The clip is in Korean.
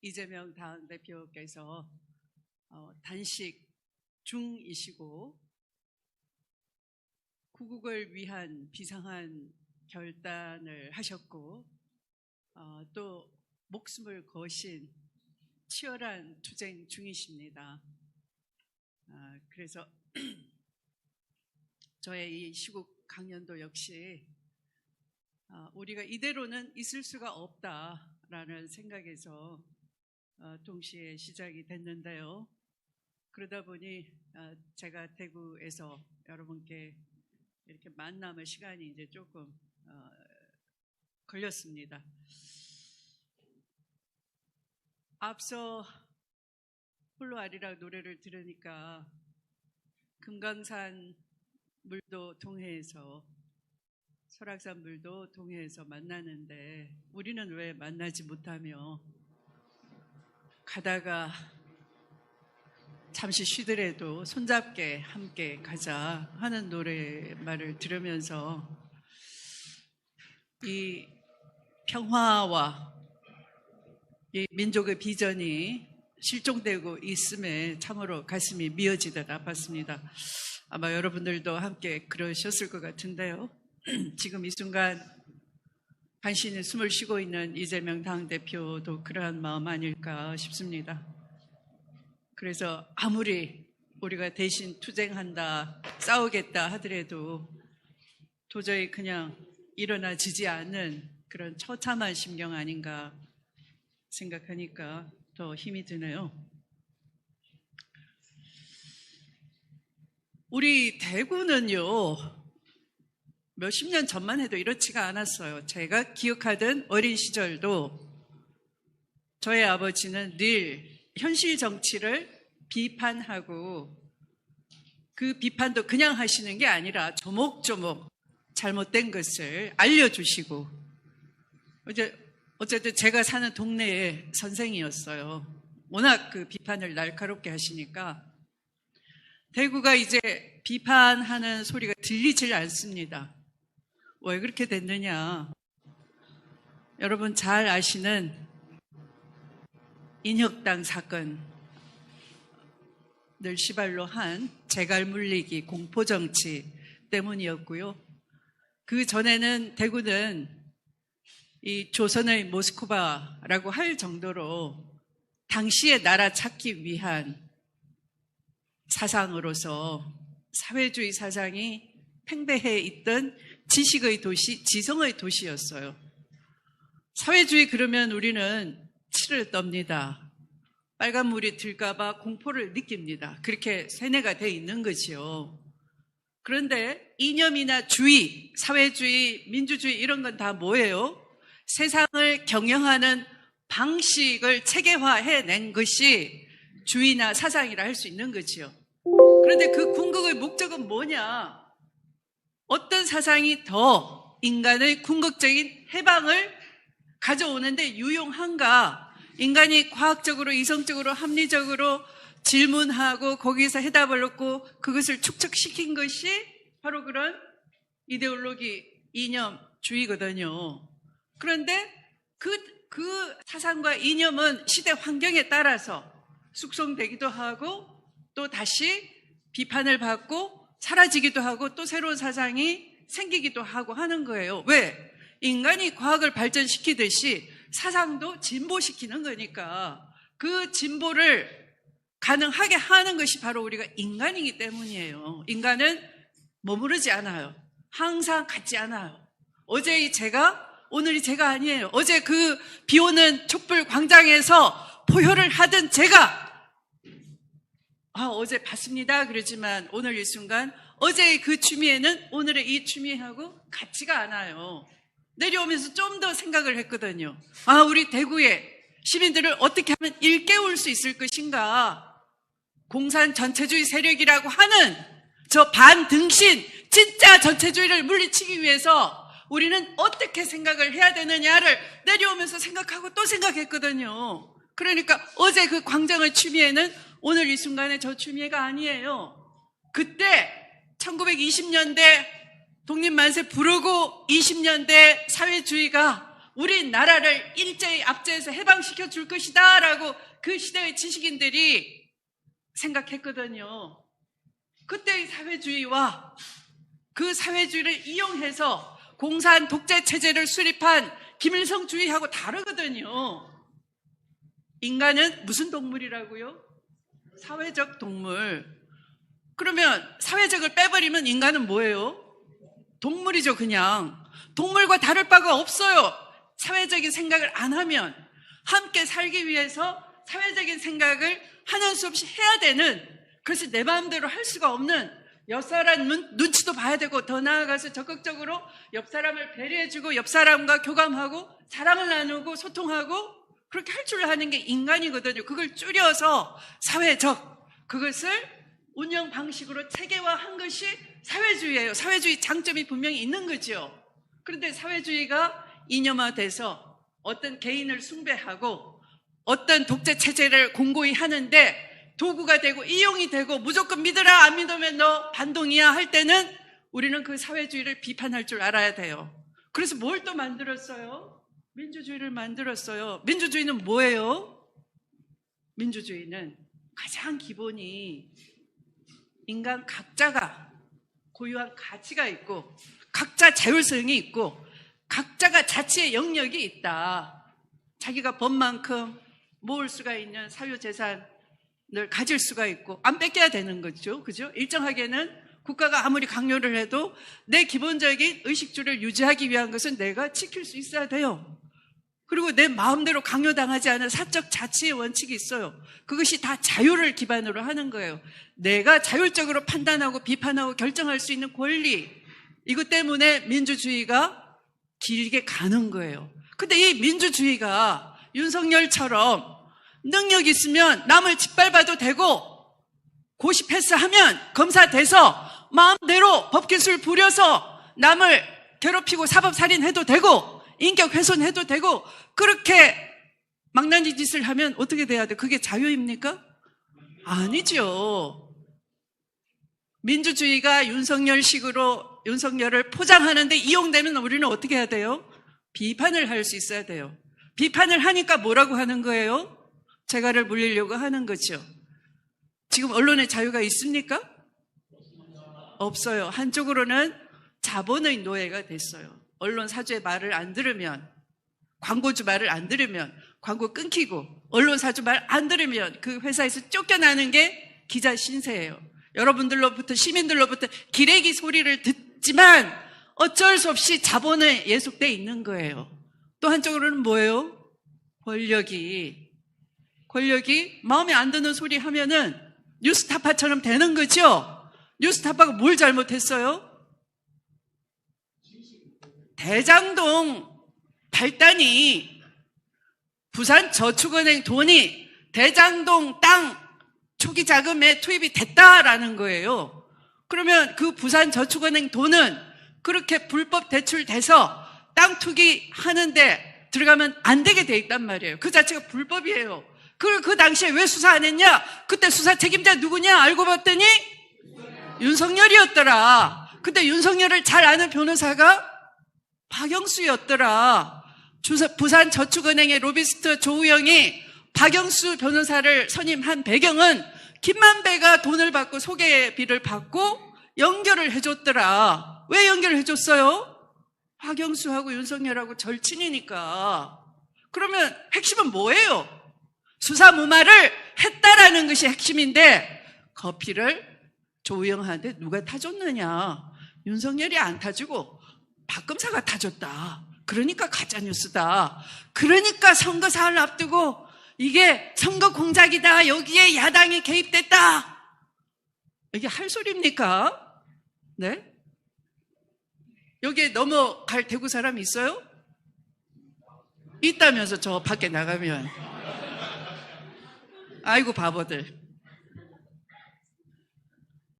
이재명 당대표께서 단식 중이시고 구국을 위한 비상한 결단을 하셨고 또 목숨을 거신 치열한 투쟁 중이십니다. 그래서 저의 이 시국 강연도 역시 우리가 이대로는 있을 수가 없다라는 생각에서 동시에 시작이 됐는데요. 그러다 보니 제가 대구에서 여러분께 이렇게 만남의 시간이 이제 조금 걸렸습니다. 앞서 홀로 아리랑 노래를 들으니까 금강산 물도 동해에서 설악산 물도 동해에서 만나는데 우리는 왜 만나지 못하며 가다가 잠시 쉬더라도 손잡게 함께 가자 하는 노래말을 들으면서 이 평화와 이 민족의 비전이 실종되고 있음에 참으로 가슴이 미어지듯 아팠습니다. 아마 여러분들도 함께 그러셨을 것 같은데요. 지금 이 순간 간신히 숨을 쉬고 있는 이재명 당대표도 그러한 마음 아닐까 싶습니다. 그래서 아무리 우리가 대신 투쟁한다, 싸우겠다 하더라도 도저히 그냥 일어나지지 않는 그런 처참한 심경 아닌가 생각하니까 더 힘이 드네요. 우리 대구는요, 몇십 년 전만 해도 이렇지가 않았어요. 제가 기억하던 어린 시절도 저의 아버지는 늘 현실 정치를 비판하고 그 비판도 그냥 하시는 게 아니라 조목조목 잘못된 것을 알려주시고 어쨌든 제가 사는 동네의 선생이었어요. 워낙 그 비판을 날카롭게 하시니까 대구가 이제 비판하는 소리가 들리질 않습니다. 왜 그렇게 됐느냐? 여러분 잘 아시는 인혁당 사건을 시발로 한 재갈 물리기 공포정치 때문이었고요. 그 전에는 대구는 이 조선의 모스크바라고 할 정도로 당시의 나라 찾기 위한 사상으로서 사회주의 사상이 팽배해 있던 지식의 도시, 지성의 도시였어요. 사회주의 그러면 우리는 치를 떱니다. 빨간 물이 들까봐 공포를 느낍니다. 그렇게 세뇌가 돼 있는 거지요. 그런데 이념이나 주의, 사회주의, 민주주의 이런 건 다 뭐예요? 세상을 경영하는 방식을 체계화해낸 것이 주의나 사상이라 할 수 있는 거지요. 그런데 그 궁극의 목적은 뭐냐? 어떤 사상이 더 인간의 궁극적인 해방을 가져오는데 유용한가? 인간이 과학적으로, 이성적으로, 합리적으로 질문하고 거기서 해답을 얻고 그것을 축적시킨 것이 바로 그런 이데올로기, 이념주의거든요. 그런데 그 사상과 이념은 시대 환경에 따라서 숙성되기도 하고 또 다시 비판을 받고 사라지기도 하고 또 새로운 사상이 생기기도 하고 하는 거예요. 왜? 인간이 과학을 발전시키듯이 사상도 진보시키는 거니까 그 진보를 가능하게 하는 것이 바로 우리가 인간이기 때문이에요. 인간은 머무르지 않아요. 항상 같지 않아요. 어제의 제가 오늘이 제가 아니에요. 어제 그 비오는 촛불 광장에서 포효를 하던 제가 어제 봤습니다 그러지만 오늘 이 순간 어제의 그 추미애는 오늘의 이 추미애하고 같지가 않아요. 내려오면서 좀 더 생각을 했거든요. 우리 대구의 시민들을 어떻게 하면 일깨울 수 있을 것인가. 공산 전체주의 세력이라고 하는 저 반등신 진짜 전체주의를 물리치기 위해서 우리는 어떻게 생각을 해야 되느냐를 내려오면서 생각하고 또 생각했거든요. 그러니까 어제 그 광장의 추미애는 오늘 이 순간에 저 추미애가 아니에요. 그때 1920년대 독립만세 부르고 20년대 사회주의가 우리나라를 일제히 압제해서 해방시켜 줄 것이다 라고 그 시대의 지식인들이 생각했거든요. 그때의 사회주의와 그 사회주의를 이용해서 공산 독재 체제를 수립한 김일성주의하고 다르거든요. 인간은 무슨 동물이라고요? 사회적 동물. 그러면 사회적을 빼버리면 인간은 뭐예요? 동물이죠, 그냥. 동물과 다를 바가 없어요. 사회적인 생각을 안 하면. 함께 살기 위해서 사회적인 생각을 하는 수 없이 해야 되는, 그것이 내 마음대로 할 수가 없는, 옆 사람 눈치도 봐야 되고, 더 나아가서 적극적으로 옆 사람을 배려해주고 옆 사람과 교감하고 사랑을 나누고 소통하고 그렇게 할 줄 아는 게 인간이거든요. 그걸 줄여서 사회적, 그것을 운영 방식으로 체계화한 것이 사회주의예요. 사회주의 장점이 분명히 있는 거죠. 그런데 사회주의가 이념화돼서 어떤 개인을 숭배하고 어떤 독재 체제를 공고히 하는데 도구가 되고 이용이 되고 무조건 믿으라, 안 믿으면 너 반동이야 할 때는 우리는 그 사회주의를 비판할 줄 알아야 돼요. 그래서 뭘 또 만들었어요? 민주주의를 만들었어요. 민주주의는 뭐예요? 민주주의는 가장 기본이 인간 각자가 고유한 가치가 있고 각자 자율성이 있고 각자가 자치의 영역이 있다. 자기가 법만큼 모을 수가 있는 사유재산을 가질 수가 있고 안 뺏겨야 되는 거죠. 그죠? 일정하게는 국가가 아무리 강요를 해도 내 기본적인 의식주를 유지하기 위한 것은 내가 지킬 수 있어야 돼요. 그리고 내 마음대로 강요당하지 않은 사적 자치의 원칙이 있어요. 그것이 다 자유를 기반으로 하는 거예요. 내가 자율적으로 판단하고 비판하고 결정할 수 있는 권리, 이것 때문에 민주주의가 길게 가는 거예요. 근데 이 민주주의가 윤석열처럼 능력 있으면 남을 짓밟아도 되고 고시 패스하면 검사 돼서 마음대로 법기술 부려서 남을 괴롭히고 사법살인해도 되고 인격 훼손해도 되고 그렇게 망나니 짓을 하면 어떻게 돼야 돼? 그게 자유입니까? 아니죠. 민주주의가 윤석열식으로 윤석열을 포장하는데 이용되면 우리는 어떻게 해야 돼요? 비판을 할 수 있어야 돼요. 비판을 하니까 뭐라고 하는 거예요? 재갈을 물리려고 하는 거죠. 지금 언론의 자유가 있습니까? 없어요. 한쪽으로는 자본의 노예가 됐어요. 언론 사주의 말을 안 들으면, 광고주 말을 안 들으면 광고 끊기고 언론 사주 말 안 들으면 그 회사에서 쫓겨나는 게 기자 신세예요. 여러분들로부터 시민들로부터 기레기 소리를 듣지만 어쩔 수 없이 자본에 예속돼 있는 거예요. 또 한쪽으로는 뭐예요? 권력이 마음에 안 드는 소리 하면은 뉴스타파처럼 되는 거죠. 뉴스타파가 뭘 잘못했어요? 대장동 발단이 부산저축은행 돈이 대장동 땅 초기 자금에 투입이 됐다라는 거예요. 그러면 그 부산저축은행 돈은 그렇게 불법 대출돼서 땅 투기하는데 들어가면 안 되게 돼 있단 말이에요. 그 자체가 불법이에요. 그 당시에 왜 수사 안 했냐? 그때 수사 책임자 누구냐? 알고 봤더니 윤석열이었더라. 그때 윤석열을 잘 아는 변호사가 박영수였더라. 부산저축은행의 로비스트 조우영이 박영수 변호사를 선임한 배경은 김만배가 돈을 받고 소개비를 받고 연결을 해줬더라. 왜 연결을 해줬어요? 박영수하고 윤석열하고 절친이니까. 그러면 핵심은 뭐예요? 수사무마를 했다라는 것이 핵심인데 커피를 조우영한테 누가 타줬느냐? 윤석열이 안 타주고 박검사가 타줬다. 그러니까 가짜뉴스다. 그러니까 선거 사흘 앞두고 이게 선거 공작이다. 여기에 야당이 개입됐다. 이게 할 소리입니까? 네? 여기에 넘어갈 대구 사람 있어요? 있다면서 저 밖에 나가면. 아이고 바보들.